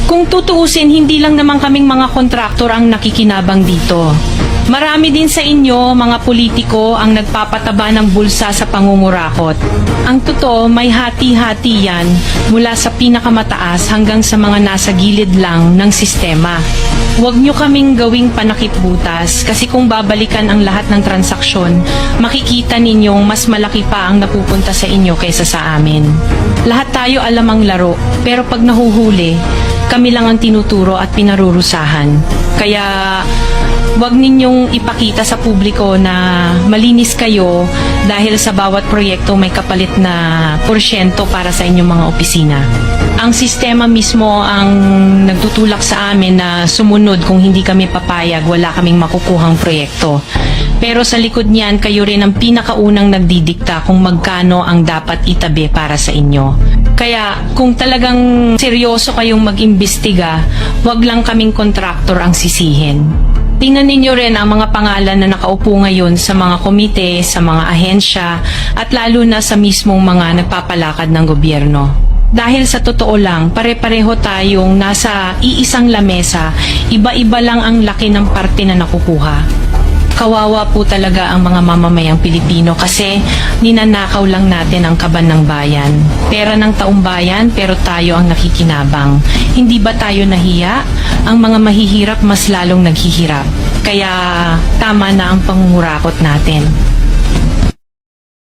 Kung tutuusin, hindi lang naman kaming mga kontraktor ang nakikinabang dito. Marami din sa inyo, mga politiko, ang nagpapataba ng bulsa sa pangungurakot. Ang totoo, may hati-hati yan mula sa pinakamataas hanggang sa mga nasa gilid lang ng sistema. Huwag nyo kaming gawing panakip butas kasi kung babalikan ang lahat ng transaksyon, makikita ninyong mas malaki pa ang napupunta sa inyo kaysa sa amin. Lahat tayo alam ang laro, pero pag nahuhuli, kami lang ang tinuturo at pinarurusahan. Kaya huwag ninyong ipakita sa publiko na malinis kayo dahil sa bawat proyekto may kapalit na porsyento para sa inyong mga opisina. Ang sistema mismo ang nagtutulak sa amin na sumunod. Kung hindi kami papayag, wala kaming makukuhang proyekto. Pero sa likod niyan, kayo rin ang pinakaunang nagdidikta kung magkano ang dapat itabi para sa inyo. Kaya kung talagang seryoso kayong mag-imbestiga, wag lang kaming kontraktor ang sisihin. Tingnan ninyo rin ang mga pangalan na nakaupo ngayon sa mga komite, sa mga ahensya, at lalo na sa mismong mga nagpapalakad ng gobyerno. Dahil sa totoo lang, pare-pareho tayong nasa iisang lamesa, iba-iba lang ang laki ng parte na nakukuha. Kawawa po talaga ang mga mamamayang Pilipino kasi ninanakaw lang natin ang kaban ng bayan. Pera ng taong bayan pero tayo ang nakikinabang. Hindi ba tayo nahiya? Ang mga mahihirap mas lalong naghihirap. Kaya tama na ang pangungurakot natin.